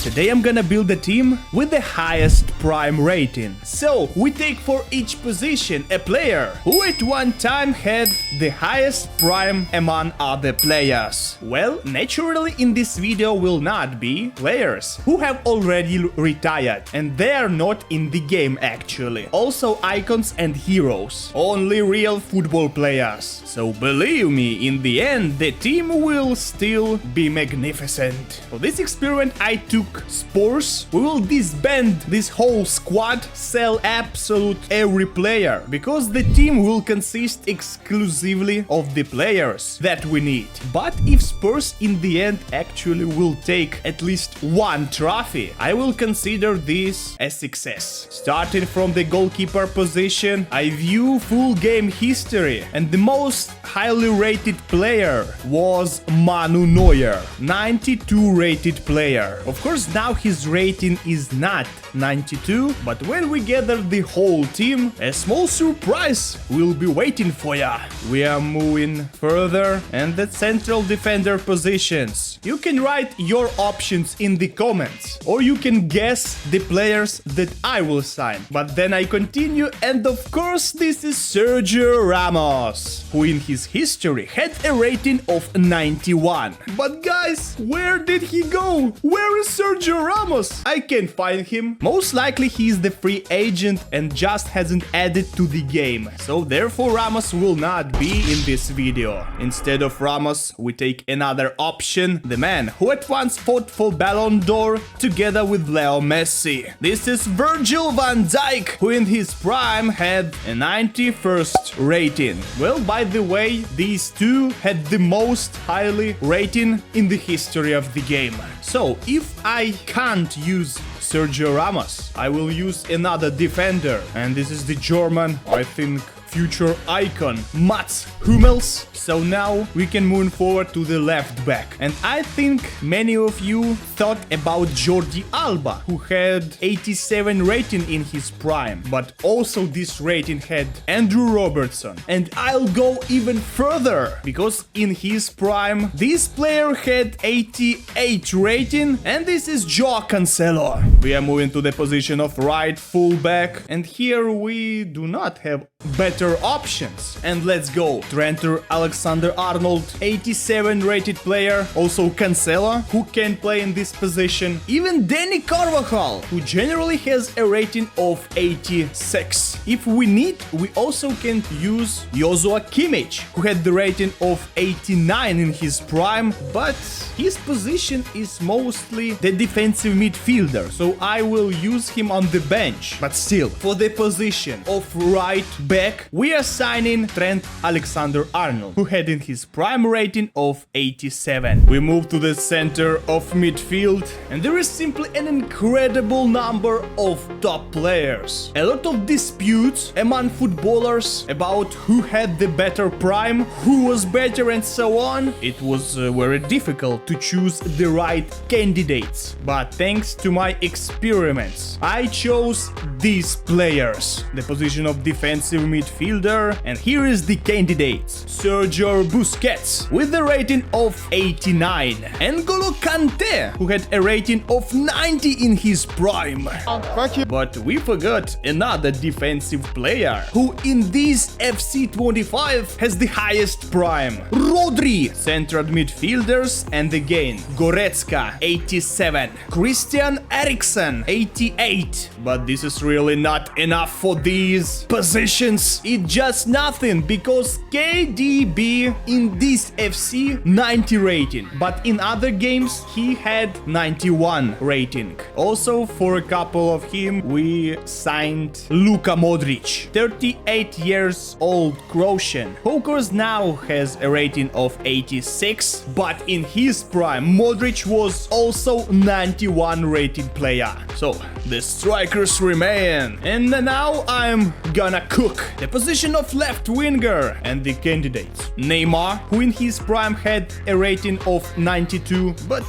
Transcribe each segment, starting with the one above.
Today I'm gonna build a team with the highest prime rating. So we take for each position a player who at one time had the highest prime among other players. Well, naturally in this video will not be players who have already retired and they are not in the game actually. Also icons and heroes. Only real football players. So believe me, in the end the team will still be magnificent. For this experiment I took Spurs. We will disband this whole squad, sell absolute every player, because the team will consist exclusively of the players that we need. But if Spurs in the end actually will take at least one trophy, I will consider this a success. Starting from the goalkeeper position, I view full game history, and the most highly rated player was Manu Neuer, 92 rated player. Of course now his rating is not 92, but when we gather the whole team, a small surprise will be waiting for ya. We are moving further, and the central defender positions. You can write your options in the comments, or you can guess the players that I will sign. But then I continue, and of course this is Sergio Ramos, who in his history had a rating of 91. But guys, where did he go? Where is Sergio Ramos? I can't find him. Most likely he is the free agent and just hasn't added to the game. So therefore Ramos will not be in this video. Instead of Ramos, we take another option, the man who at once fought for Ballon d'Or together with Leo Messi. This is Virgil van Dijk, who in his prime had a 91st rating. Well, by the way, these two had the most highly rating in the history of the game. So if I can't use Sergio Ramos, I will use another defender, and this is the German, I think, future icon, Mats Hummels. So now we can move forward to the left back. And I think many of you thought about Jordi Alba, who had 87 rating in his prime. But also this rating had Andrew Robertson. And I'll go even further, because in his prime, this player had 88 rating, and this is Joao Cancelo. We are moving to the position of right fullback, and here we do not have better options. And let's go. Trent Alexander-Arnold, 87 rated player. Also Cancelo, who can play in this position. Even Danny Carvajal, who generally has a rating of 86. If we need, we also can use Joshua Kimmich, who had the rating of 89 in his prime, but his position is mostly the defensive midfielder, so I will use him on the bench. But still, for the position of right back, we are signing Trent Alexander-Arnold, who had in his prime rating of 87. We move to the center of midfield, and there is simply an incredible number of top players. A lot of disputes among footballers about who had the better prime, who was better, and so on. It was very difficult to choose the right candidates, but thanks to my experiments, I chose these players. The position of defensive midfielder, and here is the candidates. Sergio Busquets with a rating of 89. N'Golo Kante, who had a rating of 90 in his prime. Thank you. But we forgot another defensive player who in this FC25 has the highest prime. Rodri, central midfielders, and again Goretzka, 87. Christian Eriksen, 88. But this is really not enough for these positions. It's just nothing, because KDB in this FC 90 rating, but in other games he had 91 rating. Also for a couple of him we signed Luka Modric, 38 years old Croatian, who of course now has a rating of 86, but in his prime Modric was also 91 rated player. So the strikers remain, and now I'm gonna cook the position of left winger, and the candidates: Neymar, who in his prime had a rating of 92, but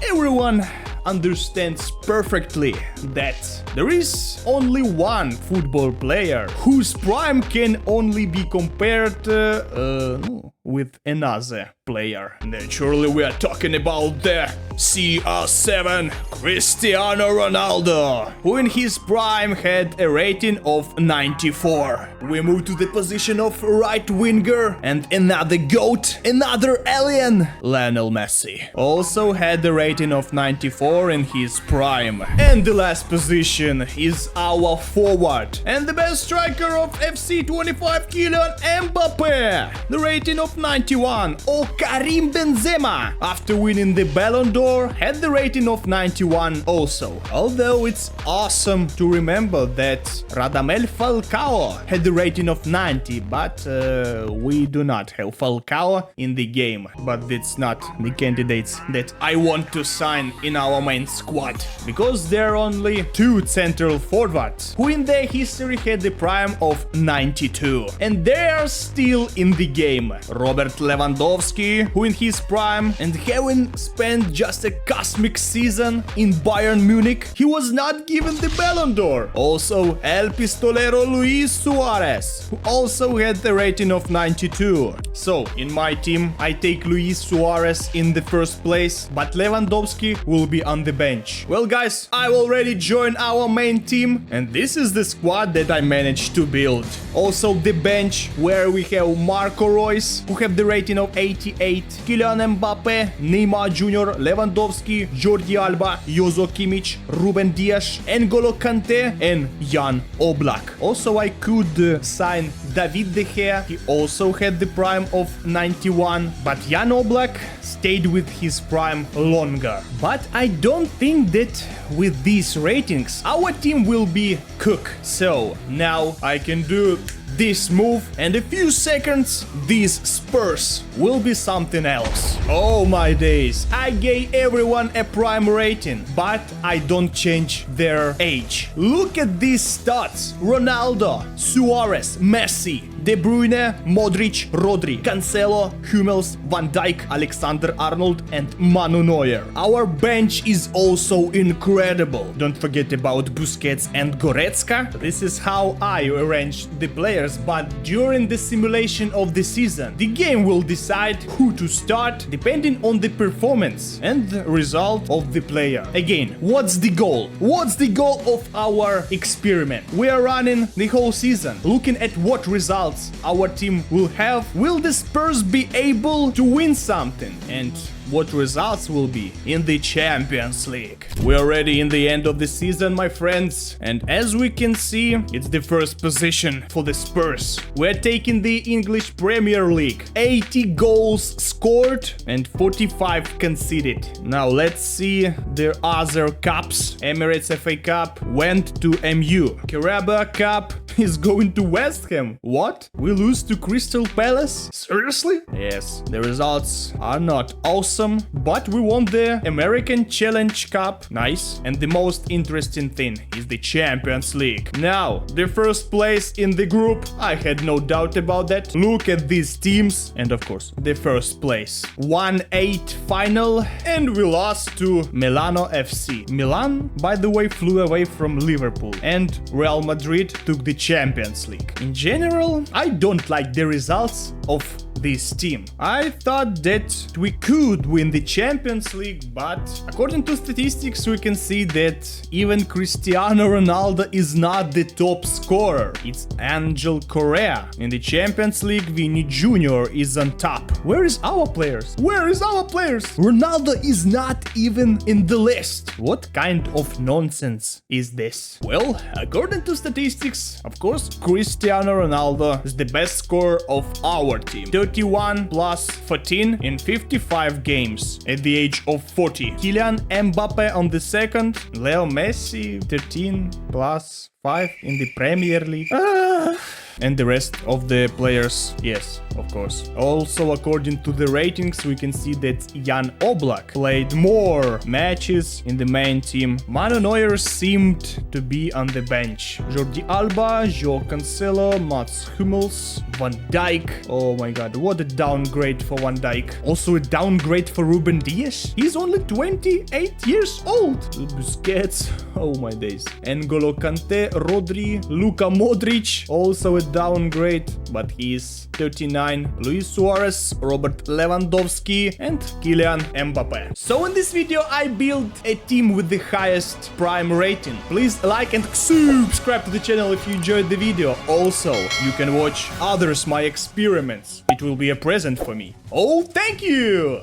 everyone understands perfectly that there is only one football player whose prime can only be compared with another. player. Naturally, we are talking about the CR7 Cristiano Ronaldo, who in his prime had a rating of 94. We move to the position of right winger, and another GOAT, another alien, Lionel Messi, also had a rating of 94 in his prime. And the last position is our forward and the best striker of FC 25, Kylian Mbappe, the rating of 91, or Karim Benzema, after winning the Ballon d'Or, had the rating of 91 also. Although it's awesome to remember that Radamel Falcao had the rating of 90, but we do not have Falcao in the game. But that's not the candidates that I want to sign in our main squad, because there are only two central forwards who in their history had the prime of 92, and they are still in the game. Robert Lewandowski, who in his prime and having spent just a cosmic season in Bayern Munich, he was not given the Ballon d'Or. Also El Pistolero Luis Suarez, who also had the rating of 92. So in my team I take Luis Suarez in the first place, but Lewandowski will be on the bench. Well guys, I've already joined our main team, and this is the squad that I managed to build. Also the bench, where we have Marco Reus, who have the rating of 88, Kylian Mbappe, Neymar Jr., Lewandowski, Jordi Alba, Jozo Kimmich, Ruben Dias, N'Golo Kante, and Jan Oblak. Also I could sign David De Gea, he also had the prime of 91, but Jan Oblak stayed with his prime longer. But I don't think that with these ratings our team will be cooked. So now I can do this move, and a few seconds these Spurs will be something else. Oh my days, I gave everyone a prime rating, but I don't change their age. Look at these stats: Ronaldo, Suarez, Messi, De Bruyne, Modric, Rodri, Cancelo, Hummels, Van Dijk, Alexander-Arnold, and Manu Neuer. Our bench is also incredible. Don't forget about Busquets and Goretzka. This is how I arranged the players, but during the simulation of the season, the game will decide who to start depending on the performance and the result of the player. Again, what's the goal? What's the goal of our experiment? We are running the whole season, looking at what results our team will have. Will the Spurs be able to win something? And what results will be in the Champions League? We're already in the end of the season, my friends, and as we can see, it's the first position for the Spurs. We're taking the English Premier League. 80 goals scored and 45 conceded. Now let's see their other cups. Emirates FA Cup went to MU. Carabao Cup is going to West Ham. What? We lose to Crystal Palace? Seriously? Yes, the results are not awesome, but we won the American Challenge Cup. Nice. And the most interesting thing is the Champions League. Now, the first place in the group, I had no doubt about that. Look at these teams, and of course, the first place. 1-8 final, and we lost to Milano FC. Milan, by the way, flew away from Liverpool, and Real Madrid took the Champions League. In general, I don't like the results of this team. I thought that we could win the Champions League, but according to statistics we can see that even Cristiano Ronaldo is not the top scorer. It's Angel Correa. In the Champions League, Vini Jr. is on top. Where is our players? Where is our players? Ronaldo is not even in the list. What kind of nonsense is this? Well, according to statistics, of course, Cristiano Ronaldo is the best scorer of our team. 31 plus 14 in 55 games at the age of 40. Kylian Mbappe on the second. Leo Messi 13 plus 5 in the Premier League. And the rest of the players, yes, of course. Also, according to the ratings, we can see that Jan Oblak played more matches in the main team. Manu Neuer seemed to be on the bench. Jordi Alba, Joao Cancelo, Mats Hummels, Van Dijk. Oh my god, what a downgrade for Van Dijk. Also a downgrade for Ruben Dias. He's only 28 years old. Busquets, oh my days. N'Golo Kante, Rodri, Luka Modric, Modric, also a downgrade, but he's 39. Luis Suarez, Robert Lewandowski, and Kylian Mbappe. So in this video I built a team with the highest prime rating. Please like and subscribe to the channel if you enjoyed the video. Also, you can watch others my experiments. It will be a present for me. Oh, thank you!